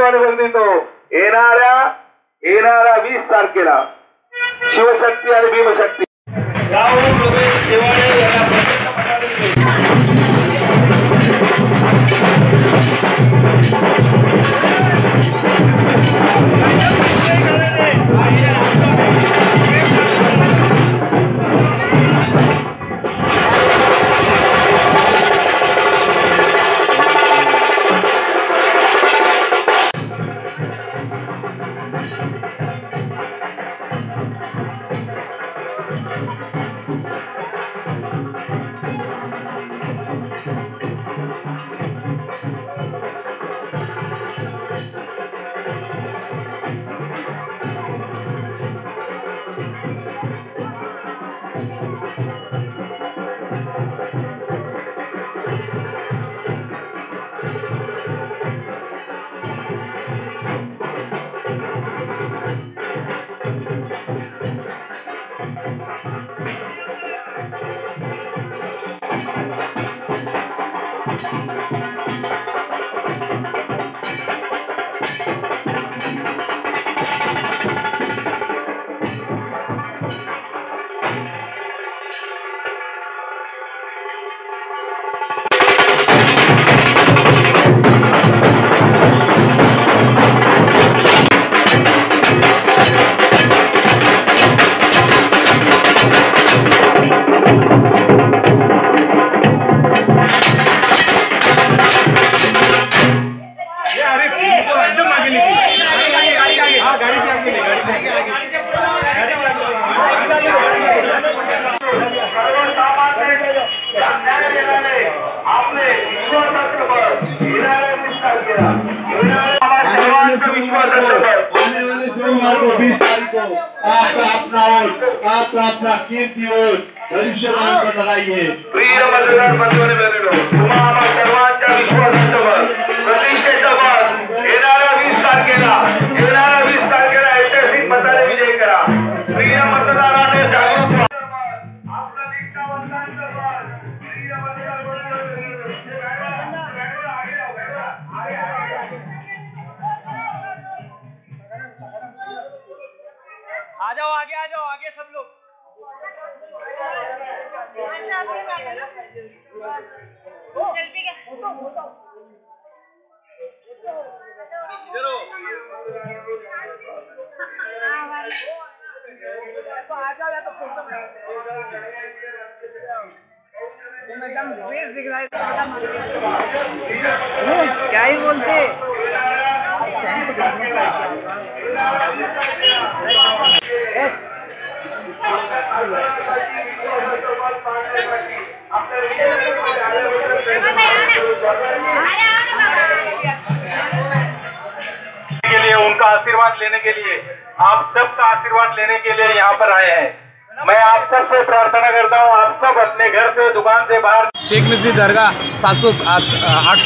बंधू आणि भगिनींनो, येणाऱ्या 20 तारखेला शिवशक्ती आणि भीमशक्ती राहुल रमेश शेवाळे यांना प्रचंड मताने अपना कीर्ति और भविष्यवाणी पर लगाइए। प्रिय मतदार बंधूंनी भगिनींनो, तुम्हा आम्हा सर्वांच्या विश्वासाचं मत, प्रतिष्ठेचं मत येणाऱ्या 20 तारखेला ऐतिहासिक मताने विजय करा। प्रिय मतदारांनो, जागरूक व्हा। आपलं निष्ठावंतांचं मत, प्रिय मतदार आ जाओ आगे सब लोग। क्या ही बोलते के लिए, उनका आशीर्वाद लेने के लिए, आप सबका आशीर्वाद लेने के लिए यहाँ पर आए हैं। मैं आप सबसे प्रार्थना करता हूँ, आप सब अपने घर से, दुकान से बाहर। शेख नजीर दरगाह 800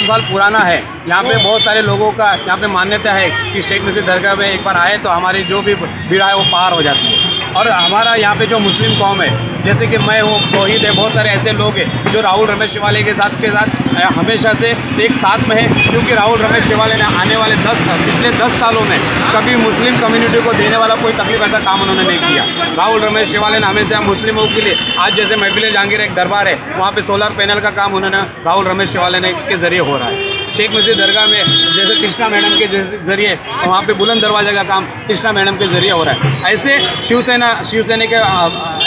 साल पुराना है। यहाँ पे बहुत सारे लोगों का यहाँ पे मान्यता है कि शेख नजीर दरगाह में एक बार आए तो हमारी जो भी भीड़ है वो पार हो जाती है। और हमारा यहाँ पे जो मुस्लिम कौम है, जैसे कि मैं हूँ, तौहीद है, बहुत सारे ऐसे लोग हैं जो राहुल रमेश शेवाले के साथ हमेशा से एक साथ में है। क्योंकि राहुल रमेश शेवाले ने आने वाले पिछले 10 सालों में कभी मुस्लिम कम्युनिटी को देने वाला कोई तकलीफ ऐसा काम उन्होंने नहीं किया। राहुल रमेश शेवाले ने हमेशा मुस्लिमों के लिए, आज जैसे महफिल जहांगीर एक दरबार है, वहाँ पे सोलर पैनल का काम उन्होंने राहुल रमेश शेवाले ने के जरिए हो रहा है। शेख नजीर दरगाह में जैसे कृष्णा मैडम के जरिए, वहाँ पे बुलंद दरवाजा का काम कृष्णा मैडम के जरिए हो रहा है। ऐसे शिवसेना के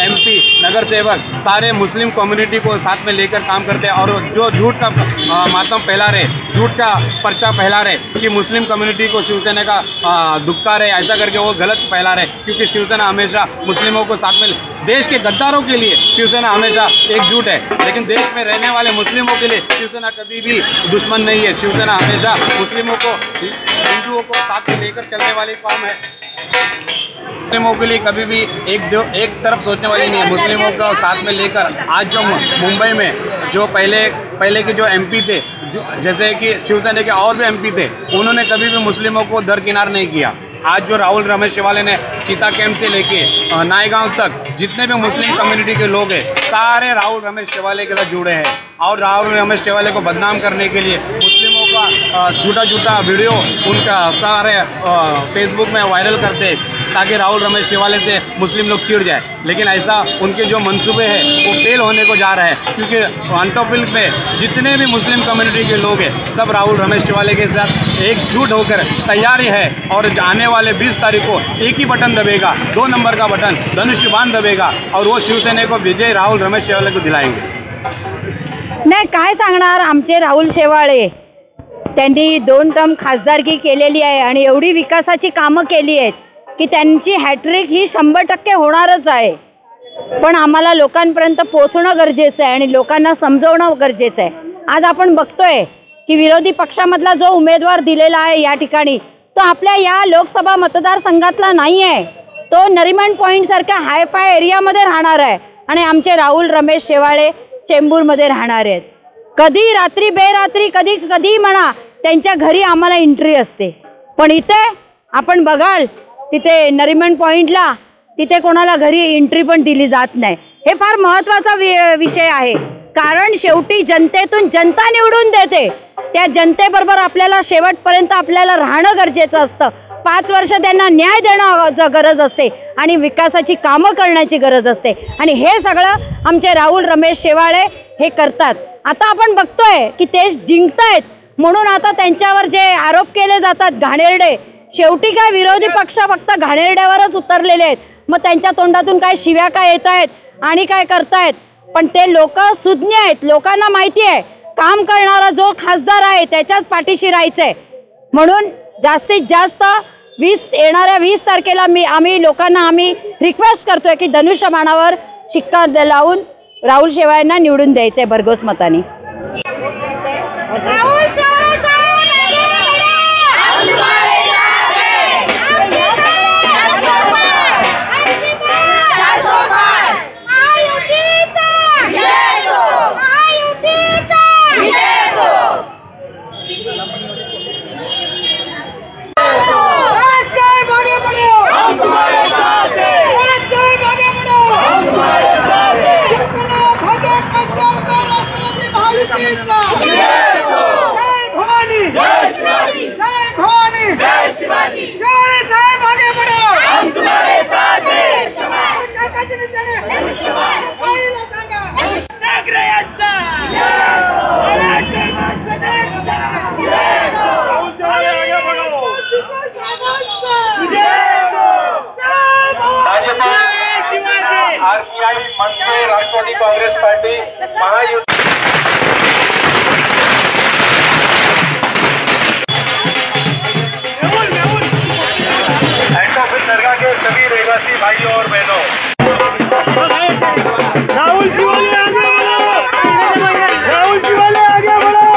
MP नगर सेवक सारे मुस्लिम कम्युनिटी को साथ में लेकर काम करते हैं। और जो झूठ का मातम फैला रहे, झूठ का पर्चा फैला रहे कि मुस्लिम कम्युनिटी को शिवसेना का दुखकार है, ऐसा करके वो गलत फैला रहे। क्योंकि शिवसेना हमेशा मुस्लिमों को साथ में, देश के गद्दारों के लिए शिवसेना हमेशा एकजुट है, लेकिन देश में रहने वाले मुस्लिमों के लिए शिवसेना कभी भी दुश्मन नहीं है। शिवसेना हमेशा मुस्लिमों को, हिंदुओं को साथ में लेकर चलने वाली कौम है। मुस्लिमों के लिए कभी भी एक तरफ सोचने वाली नहीं है। मुस्लिमों को साथ में लेकर आज जो मुंबई में जो पहले के जो MP थे, जैसे कि शिवसेना के और भी MP थे, उन्होंने कभी भी मुस्लिमों को दरकिनार नहीं किया। आज जो राहुल रमेश शेवाले ने चीता कैंप से लेके नायगांव तक जितने भी मुस्लिम कम्युनिटी के लोग हैं, सारे राहुल रमेश शेवाले के साथ जुड़े हैं। और राहुल रमेश शेवाले को बदनाम करने के लिए, मुस्लिमों को का झूठा झूठा वीडियो उनका सारे फेसबुक में वायरल करते ताकि राहुल रमेश तिवारी से मुस्लिम लोग चिढ़ जाए, लेकिन ऐसा उनके जो मंसूबे हैं वो फेल होने को जा रहा है, क्योंकि अंटोपिल में जितने भी मुस्लिम कम्युनिटी के लोग हैं सब राहुल रमेश तिवारी के साथ एकजुट होकर तैयारी है। और आने वाले 20 तारीख को एक ही बटन दबेगा, 2 नंबर का बटन धनुष्यबाण दबेगा और वो शिवसेना को विजय राहुल रमेश तिवारी को दिलाएंगे। नाही काय सांगणार, आमचे राहुल शेवाळे त्यांनी 2 टर्म खासदारकी केलेली आहे आणि एवढी विकासाची कामं केली आहेत की त्यांची हॅट्रिक ही 100% होणारच आहे। पण आम्हाला लोकांपर्यंत पोहोचणं गरजेचं आहे आणि लोकांना समजवणं गरजेचं आहे। आज आपण बघतोय की विरोधी पक्षामधला जो उमेदवार दिलेला आहे या ठिकाणी तो आपल्या या लोकसभा मतदारसंघातला नाही आहे, तो नरिमन पॉईंट सारख्या हायफाय एरियामध्ये राहणार आहे आणि आमचे राहुल रमेश शेवाळे चेंबूरमध्ये राहणार आहेत। कधी रात्री बेरात्री कधी कधी म्हणा त्यांच्या घरी आम्हाला एंट्री असते, पण इथे आपण बघाल तिथे नरिमन पॉईंटला तिथे कोणाला घरी एंट्री पण दिली जात नाही। हे फार महत्त्वाचा विषय आहे, कारण शेवटी जनतेतून जनता निवडून देते, त्या जनतेबरोबर आपल्याला शेवटपर्यंत आपल्याला राहणं गरजेचं असतं। 5 वर्ष त्यांना न्याय देणं गरज असते आणि विकासाची कामं करण्याची गरज असते आणि हे सगळं आमचे राहुल रमेश शेवाळे हे करतात। आता आपण बघतोय की ते जिंकतायत म्हणून आता त्यांच्यावर जे आरोप केले जातात घाणेरडे, शेवटी काय विरोधी पक्ष फक्त घाणेरड्यावरच उतरलेले आहेत। मग त्यांच्या तोंडातून काय शिव्या काय येत आहेत आणि काय करतायत, पण ते लोक सुज्ञ आहेत, लोकांना माहिती आहे काम करणारा जो खासदार आहे त्याच्याच पाठीशी राहायचंय। म्हणून जास्तीत जास्त येणाऱ्या 20 तारखेला आम्ही लोकांना रिक्वेस्ट करतोय की धनुष्यबाणावर शिक्का लावून राहुल शेवाळेंना निवडून द्यायचंय भरघोस मताने। RPI मनसे राष्ट्रवादी कांग्रेस पार्टी महायुति अंटोपिल दरगाह के सभी रहवासी भाइयों और बहनों, राहुल शेवाळे आगे बढ़ो, राहुल शेवाळे आगे बढ़ो।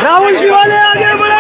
राहुल शेवाळे आगे बढ़ो।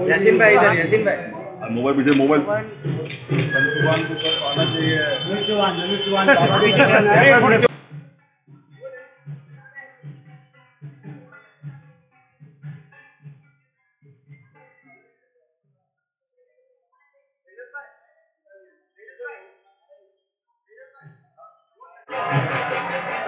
यासीन भाई इधर, यासीन भाई। मोबाइल पीछे मोबाइल Thank you.